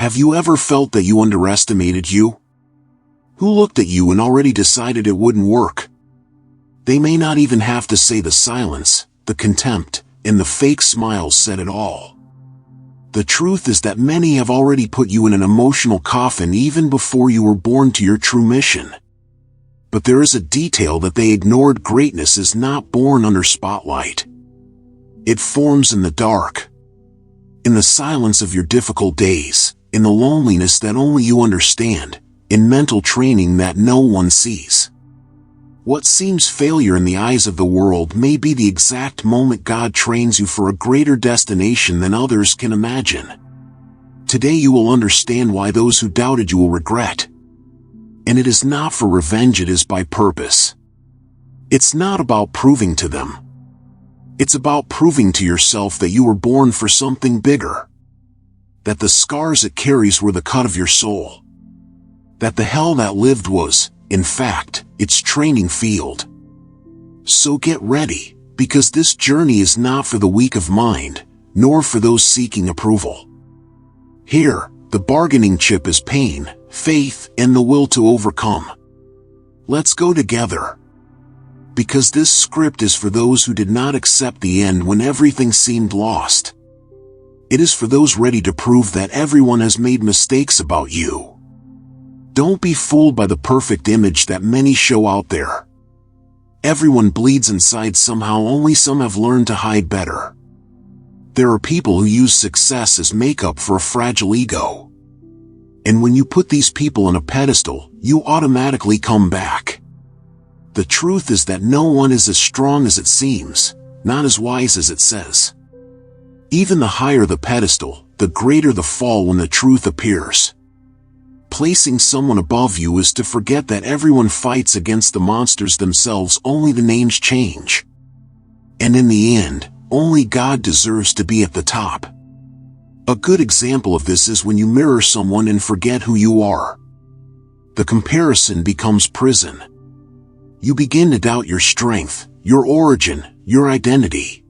Have you ever felt that you underestimated you? Who looked at you and already decided it wouldn't work? They may not even have to say the silence, the contempt, and the fake smiles said it all. The truth is that many have already put you in an emotional coffin even before you were born to your true mission. But there is a detail that they ignored: greatness is not born under spotlight. It forms in the dark. In the silence of your difficult days, in the loneliness that only you understand, in mental training that no one sees. What seems failure in the eyes of the world may be the exact moment God trains you for a greater destination than others can imagine. Today you will understand why those who doubted you will regret. And it is not for revenge, it is by purpose. It's not about proving to them. It's about proving to yourself that you were born for something bigger. That the scars it carries were the cut of your soul. That the hell that lived was, in fact, its training field. So get ready, because this journey is not for the weak of mind, nor for those seeking approval. Here, the bargaining chip is pain, faith, and the will to overcome. Let's go together. Because this script is for those who did not accept the end when everything seemed lost. It is for those ready to prove that everyone has made mistakes about you. Don't be fooled by the perfect image that many show out there. Everyone bleeds inside somehow, only some have learned to hide better. There are people who use success as makeup for a fragile ego. And when you put these people on a pedestal, you automatically come back. The truth is that no one is as strong as it seems, not as wise as it says. Even the higher the pedestal, the greater the fall when the truth appears. Placing someone above you is to forget that everyone fights against the monsters themselves, only the names change. And in the end, only God deserves to be at the top. A good example of this is when you mirror someone and forget who you are. The comparison becomes prison. You begin to doubt your strength, your origin, your identity.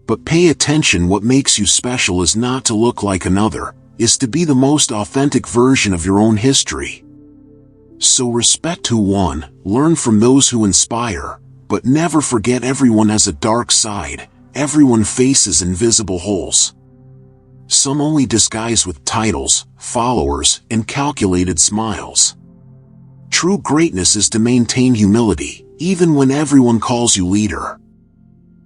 But pay attention, what makes you special is not to look like another, is to be the most authentic version of your own history. So respect who won, learn from those who inspire, but never forget everyone has a dark side, everyone faces invisible holes. Some only disguise with titles, followers, and calculated smiles. True greatness is to maintain humility, even when everyone calls you leader.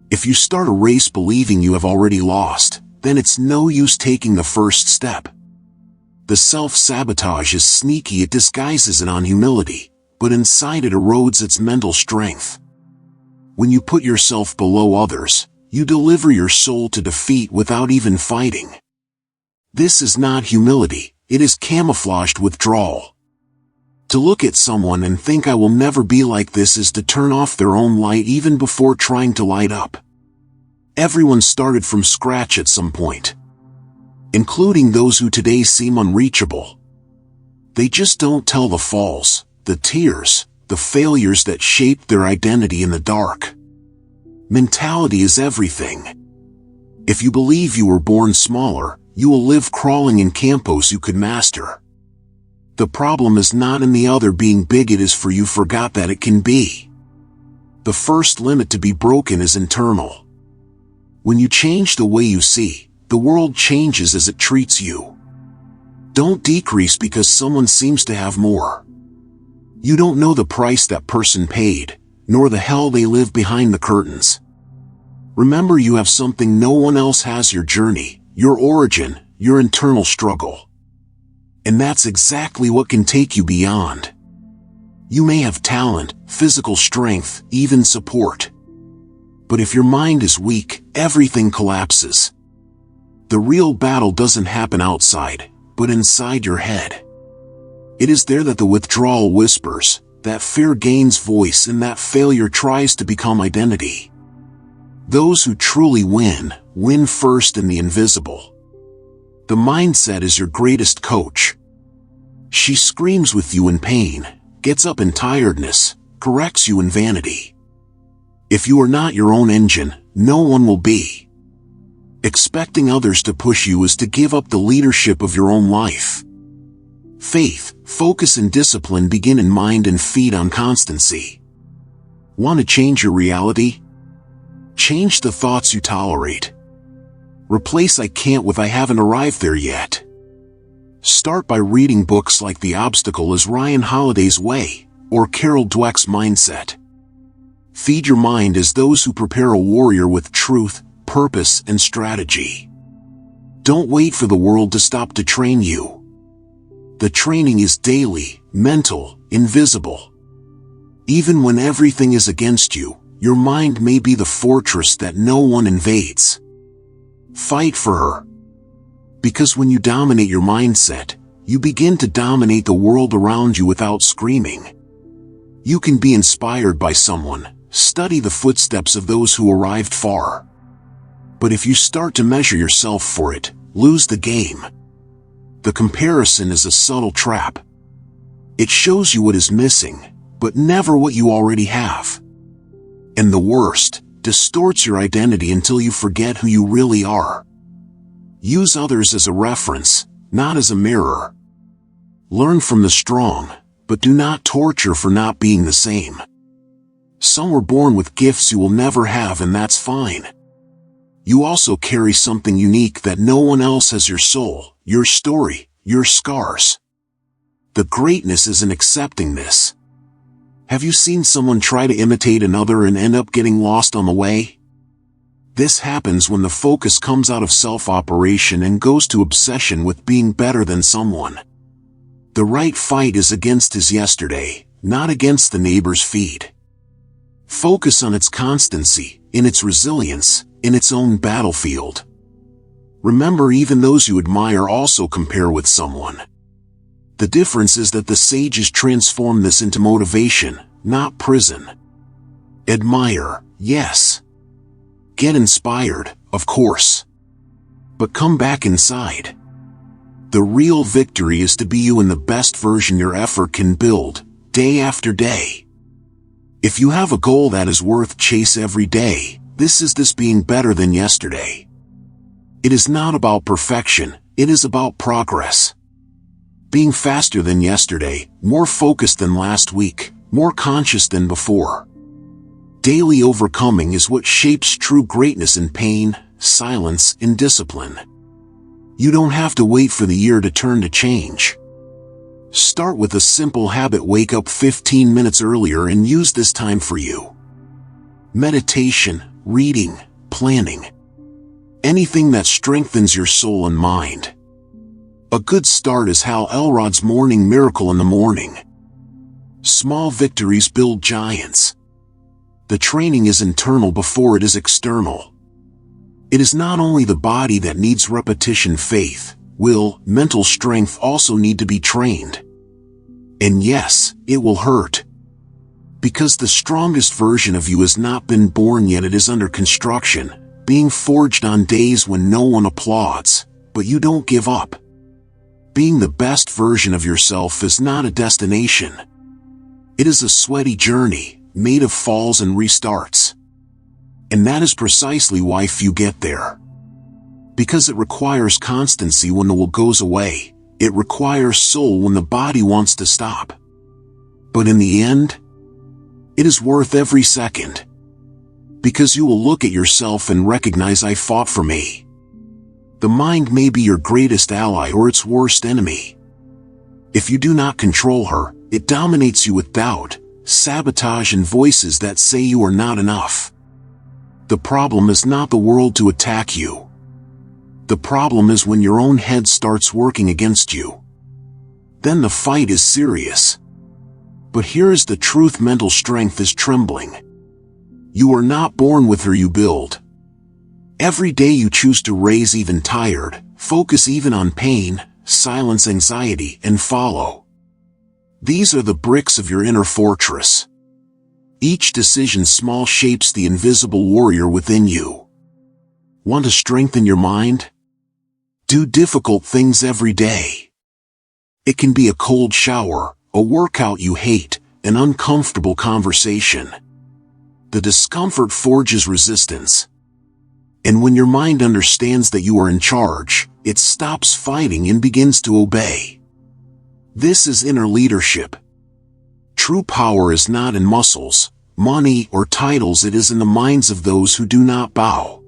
If you start a race believing you have already lost, then it's no use taking the first step. The self-sabotage is sneaky, it disguises it on humility, but inside it erodes its mental strength. When you put yourself below others, you deliver your soul to defeat without even fighting. This is not humility, it is camouflaged withdrawal. To look at someone and think I will never be like this is to turn off their own light even before trying to light up. Everyone started from scratch at some point, including those who today seem unreachable. They just don't tell the falls, the tears, the failures that shaped their identity in the dark. Mentality is everything. If you believe you were born smaller, you will live crawling in campos you could master. The problem is not in the other being big, it is for you forgot that it can be. The first limit to be broken is internal. When you change the way you see, the world changes as it treats you. Don't decrease because someone seems to have more. You don't know the price that person paid, nor the hell they live behind the curtains. Remember, you have something no one else has: your journey, your origin, your internal struggle. And that's exactly what can take you beyond. You may have talent, physical strength, even support. But if your mind is weak, everything collapses. The real battle doesn't happen outside, but inside your head. It is there that the withdrawal whispers, that fear gains voice, and that failure tries to become identity. Those who truly win, win first in the invisible. The mindset is your greatest coach. She screams with you in pain, gets up in tiredness, corrects you in vanity. If you are not your own engine, no one will be. Expecting others to push you is to give up the leadership of your own life. Faith, focus and discipline begin in mind and feed on constancy. Want to change your reality? Change the thoughts you tolerate. Replace "I can't" with "I haven't arrived there yet." Start by reading books like The Obstacle is Ryan Holiday's Way, or Carol Dweck's Mindset. Feed your mind as those who prepare a warrior with truth, purpose, and strategy. Don't wait for the world to stop to train you. The training is daily, mental, invisible. Even when everything is against you, your mind may be the fortress that no one invades. Fight for her. Because when you dominate your mindset, you begin to dominate the world around you without screaming. You can be inspired by someone, study the footsteps of those who arrived far. But if you start to measure yourself for it, lose the game. The comparison is a subtle trap. It shows you what is missing, but never what you already have. And the worst, distorts your identity until you forget who you really are. Use others as a reference, not as a mirror. Learn from the strong, but do not torture for not being the same. Some were born with gifts you will never have, and that's fine. You also carry something unique that no one else has: your soul, your story, your scars. The greatness is in accepting this. Have you seen someone try to imitate another and end up getting lost on the way? This happens when the focus comes out of self-operation and goes to obsession with being better than someone. The right fight is against his yesterday, not against the neighbor's feed. Focus on its constancy, in its resilience, in its own battlefield. Remember, even those you admire also compare with someone. The difference is that the sages transform this into motivation, not prison. Admire, yes. Get inspired, of course. But come back inside. The real victory is to be you in the best version your effort can build, day after day. If you have a goal that is worth chase every day, this is being better than yesterday. It is not about perfection, it is about progress. Being faster than yesterday, more focused than last week, more conscious than before. Daily overcoming is what shapes true greatness in pain, silence, and discipline. You don't have to wait for the year to turn to change. Start with a simple habit: wake up 15 minutes earlier and use this time for you. Meditation, reading, planning. Anything that strengthens your soul and mind. A good start is Hal Elrod's morning miracle in the morning. Small victories build giants. The training is internal before it is external. It is not only the body that needs repetition. Faith, will, mental strength also need to be trained. And yes, it will hurt. Because the strongest version of you has not been born yet, it is under construction, being forged on days when no one applauds, but you don't give up. Being the best version of yourself is not a destination. It is a sweaty journey, made of falls and restarts. And that is precisely why few get there. Because it requires constancy when the will goes away, it requires soul when the body wants to stop. But in the end, it is worth every second. Because you will look at yourself and recognize, I fought for me. The mind may be your greatest ally or its worst enemy. If you do not control her, it dominates you with doubt, sabotage, and voices that say you are not enough. The problem is not the world to attack you. The problem is when your own head starts working against you. Then the fight is serious. But here is the truth: mental strength is trembling. You are not born with her, you build. Every day you choose to raise even tired, focus even on pain, silence anxiety, and follow. These are the bricks of your inner fortress. Each decision small shapes the invisible warrior within you. Want to strengthen your mind? Do difficult things every day. It can be a cold shower, a workout you hate, an uncomfortable conversation. The discomfort forges resistance. And when your mind understands that you are in charge, it stops fighting and begins to obey. This is inner leadership. True power is not in muscles, money, or titles. It is in the minds of those who do not bow.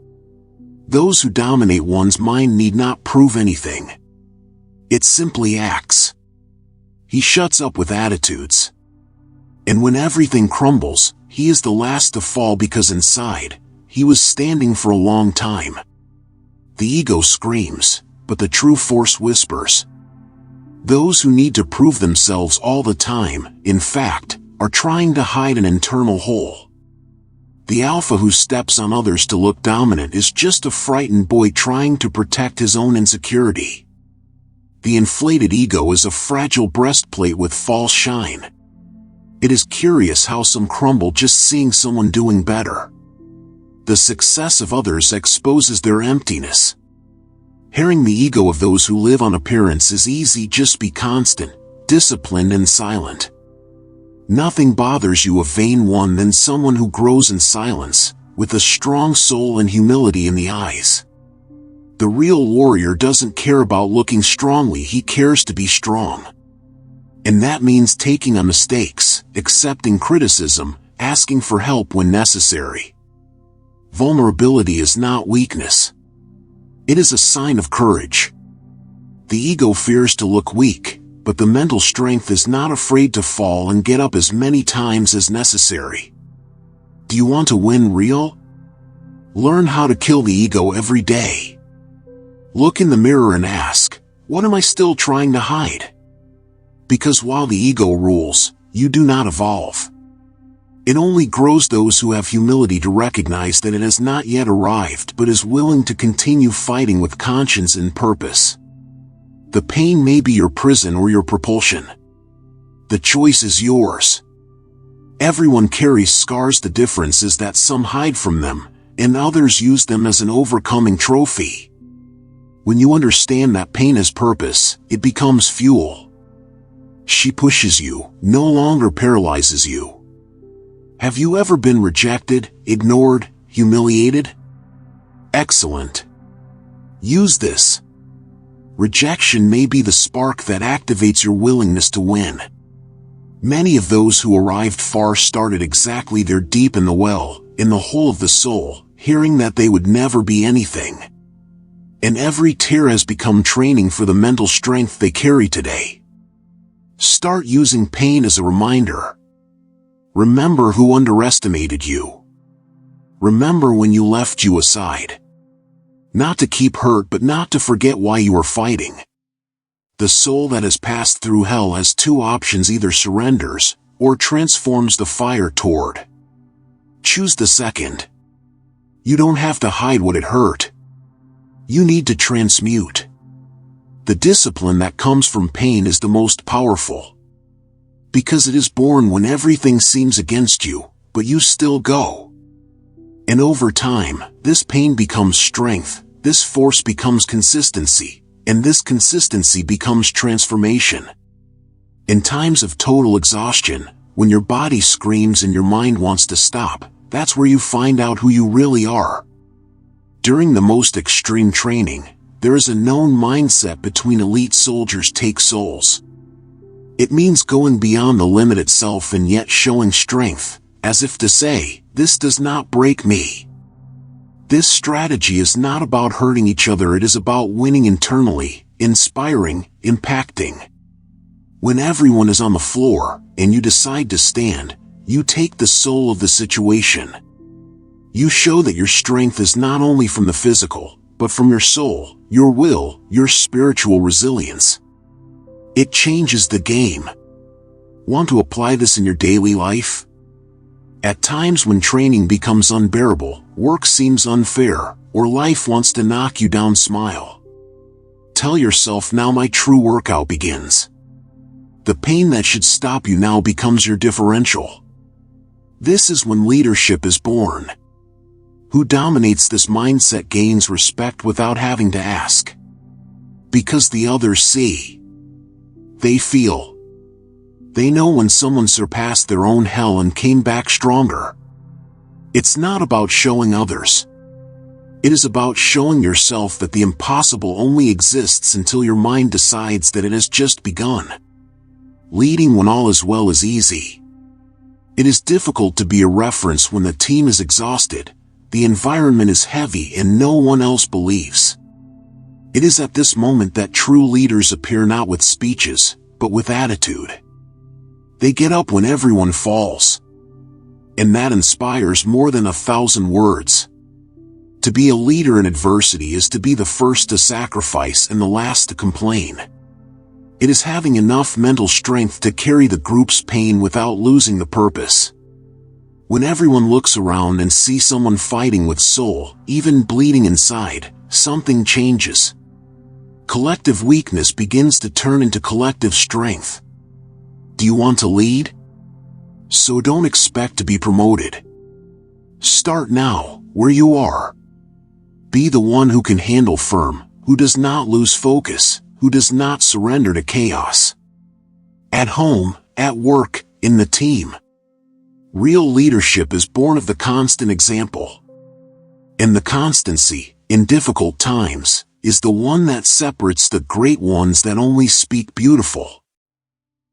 Those who dominate one's mind need not prove anything. It simply acts. He shuts up with attitudes. And when everything crumbles, he is the last to fall because inside, he was standing for a long time. The ego screams, but the true force whispers. Those who need to prove themselves all the time, in fact, are trying to hide an internal hole. The alpha who steps on others to look dominant is just a frightened boy trying to protect his own insecurity. The inflated ego is a fragile breastplate with false shine. It is curious how some crumble just seeing someone doing better. The success of others exposes their emptiness. Hearing the ego of those who live on appearance is easy. Just be constant, disciplined, and silent. Nothing bothers you a vain one than someone who grows in silence, with a strong soul and humility in the eyes. The real warrior doesn't care about looking strongly, he cares to be strong. And that means taking on mistakes, accepting criticism, asking for help when necessary. Vulnerability is not weakness. It is a sign of courage. The ego fears to look weak, but the mental strength is not afraid to fall and get up as many times as necessary. Do you want to win real? Learn how to kill the ego every day. Look in the mirror and ask, what am I still trying to hide? Because while the ego rules, you do not evolve. It only grows those who have humility to recognize that it has not yet arrived but is willing to continue fighting with conscience and purpose. The pain may be your prison or your propulsion. The choice is yours. Everyone carries scars. The difference is that some hide from them, and others use them as an overcoming trophy. When you understand that pain has purpose, it becomes fuel. She pushes you, no longer paralyzes you. Have you ever been rejected, ignored, humiliated? Excellent. Use this. Rejection may be the spark that activates your willingness to win. Many of those who arrived far started exactly there, deep in the well, in the hole of the soul, hearing that they would never be anything. And every tear has become training for the mental strength they carry today. Start using pain as a reminder. Remember who underestimated you. Remember when you left you aside. Not to keep hurt, but not to forget why you were fighting. The soul that has passed through hell has two options: either surrenders, or transforms the fire toward. Choose the second. You don't have to hide what it hurt. You need to transmute. The discipline that comes from pain is the most powerful. Because it is born when everything seems against you, but you still go. And over time, this pain becomes strength, this force becomes consistency, and this consistency becomes transformation. In times of total exhaustion, when your body screams and your mind wants to stop, that's where you find out who you really are. During the most extreme training, there is a known mindset between elite soldiers: take souls. It means going beyond the limit itself and yet showing strength, as if to say, this does not break me. This strategy is not about hurting each other, it is about winning internally, inspiring, impacting. When everyone is on the floor, and you decide to stand, you take the soul of the situation. You show that your strength is not only from the physical, but from your soul, your will, your spiritual resilience. It changes the game. Want to apply this in your daily life? At times when training becomes unbearable, work seems unfair, or life wants to knock you down, smile. Tell yourself, now my true workout begins. The pain that should stop you now becomes your differential. This is when leadership is born. Who dominates this mindset gains respect without having to ask. Because the others see. They feel. They know when someone surpassed their own hell and came back stronger. It's not about showing others. It is about showing yourself that the impossible only exists until your mind decides that it has just begun. Leading when all is well is easy. It is difficult to be a reference when the team is exhausted, the environment is heavy, and no one else believes. It is at this moment that true leaders appear not with speeches, but with attitude. They get up when everyone falls. And that inspires more than 1,000 words. To be a leader in adversity is to be the first to sacrifice and the last to complain. It is having enough mental strength to carry the group's pain without losing the purpose. When everyone looks around and sees someone fighting with soul, even bleeding inside, something changes. Collective weakness begins to turn into collective strength. Do you want to lead? So don't expect to be promoted. Start now, where you are. Be the one who can handle firm, who does not lose focus, who does not surrender to chaos. At home, at work, in the team. Real leadership is born of the constant example. And the constancy, in difficult times, is the one that separates the great ones that only speak beautiful.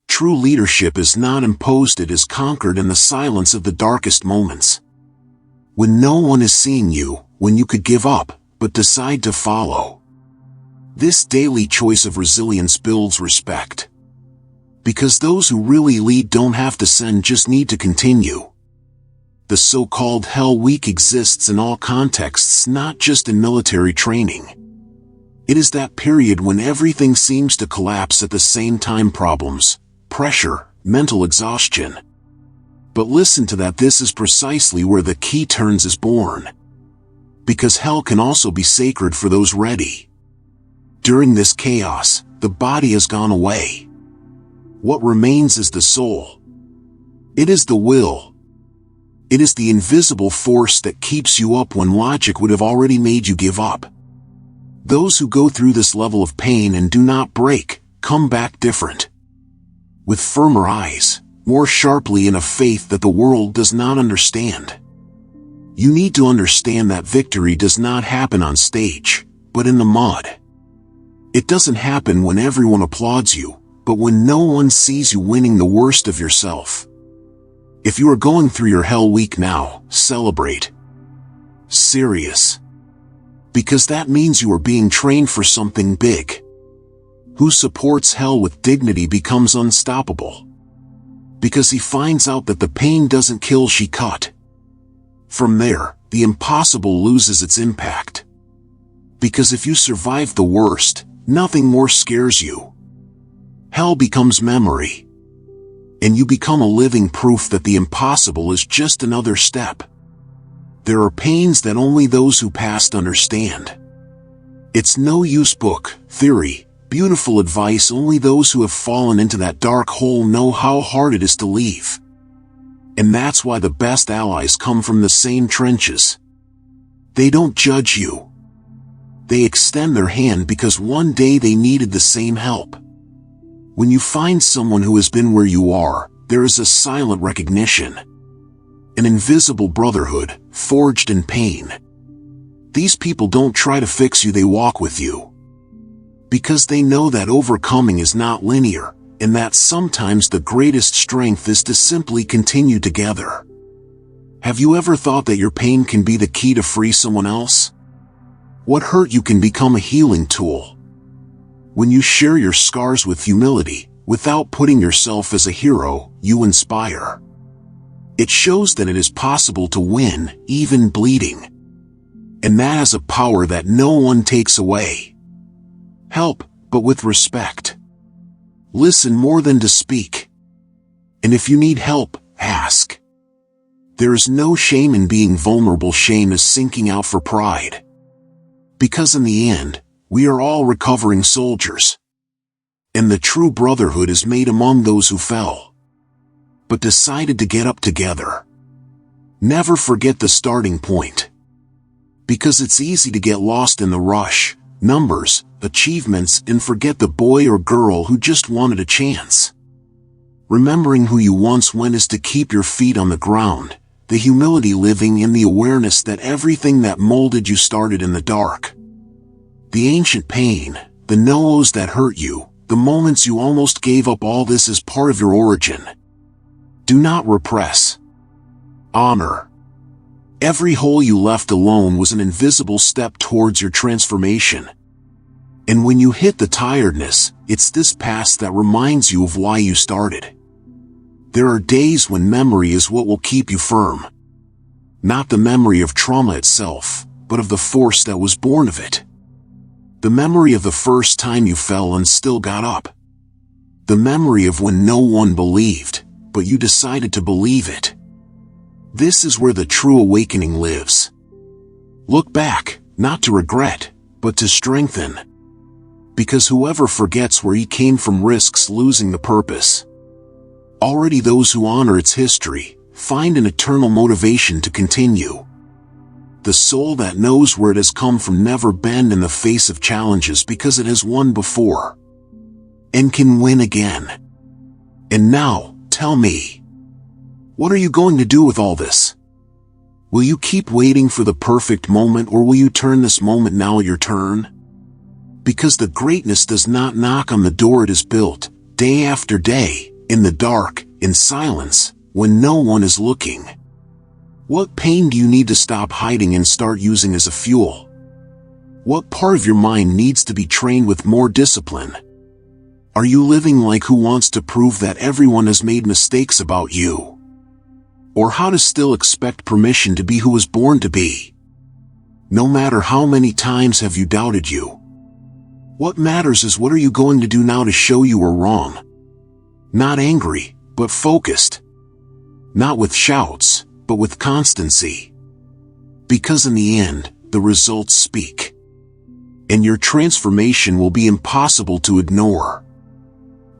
True leadership is not imposed, it is conquered in the silence of the darkest moments. When no one is seeing you, when you could give up, but decide to follow. This daily choice of resilience builds respect. Because those who really lead don't have to send, just need to continue. The so-called Hell Week exists in all contexts, not just in military training. It is that period when everything seems to collapse at the same time: problems, pressure, mental exhaustion. But listen to that, this is precisely where the key turns is born. Because hell can also be sacred for those ready. During this chaos, the body has gone away. What remains is the soul. It is the will. It is the invisible force that keeps you up when logic would have already made you give up. Those who go through this level of pain and do not break, come back different. With firmer eyes, more sharply, in a faith that the world does not understand. You need to understand that victory does not happen on stage, but in the mud. It doesn't happen when everyone applauds you, but when no one sees you winning the worst of yourself. If you are going through your hell week now, celebrate. Serious. Because that means you are being trained for something big. Who supports hell with dignity becomes unstoppable. Because he finds out that the pain doesn't kill, she cut. From there, the impossible loses its impact. Because if you survive the worst, nothing more scares you. Hell becomes memory. And you become a living proof that the impossible is just another step. There are pains that only those who passed understand. It's no use book, theory, beautiful advice. Only those who have fallen into that dark hole know how hard it is to leave. And that's why the best allies come from the same trenches. They don't judge you. They extend their hand because one day they needed the same help. When you find someone who has been where you are, there is a silent recognition. An invisible brotherhood, forged in pain. These people don't try to fix you, they walk with you. Because they know that overcoming is not linear, and that sometimes the greatest strength is to simply continue together. Have you ever thought that your pain can be the key to free someone else? What hurt you can become a healing tool. When you share your scars with humility, without putting yourself as a hero, you inspire. It shows that it is possible to win, even bleeding. And that has a power that no one takes away. Help, but with respect. Listen more than to speak. And if you need help, ask. There is no shame in being vulnerable. Shame is sinking out for pride. Because in the end, we are all recovering soldiers. And the true brotherhood is made among those who fell, but decided to get up together. Never forget the starting point. Because it's easy to get lost in the rush, numbers, achievements, and forget the boy or girl who just wanted a chance. Remembering who you once were is to keep your feet on the ground, the humility living in the awareness that everything that molded you started in the dark. The ancient pain, the no's that hurt you, the moments you almost gave up, all this is part of your origin. Do not repress. Honor. Every hole you left alone was an invisible step towards your transformation. And when you hit the tiredness, it's this past that reminds you of why you started. There are days when memory is what will keep you firm. Not the memory of trauma itself, but of the force that was born of it. The memory of the first time you fell and still got up. The memory of when no one believed, but you decided to believe it. This is where the true awakening lives. Look back, not to regret, but to strengthen. Because whoever forgets where he came from risks losing the purpose. Already those who honor its history find an eternal motivation to continue. The soul that knows where it has come from never bend in the face of challenges because it has won before. And can win again. And now, tell me, what are you going to do with all this? Will you keep waiting for the perfect moment, or will you turn this moment now your turn? Because the greatness does not knock on the door, it is built, day after day, in the dark, in silence, when no one is looking. What pain do you need to stop hiding and start using as a fuel? What part of your mind needs to be trained with more discipline? Are you living like who wants to prove that everyone has made mistakes about you? Or how to still expect permission to be who was born to be? No matter how many times have you doubted you. What matters is what are you going to do now to show you were wrong? Not angry, but focused. Not with shouts, but with constancy. Because in the end, the results speak. And your transformation will be impossible to ignore.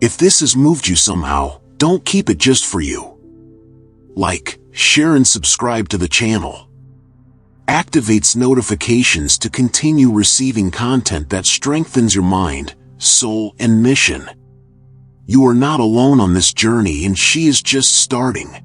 If this has moved you somehow, don't keep it just for you. Like, share and subscribe to the channel. Activates notifications to continue receiving content that strengthens your mind, soul, and mission. You are not alone on this journey, and she is just starting.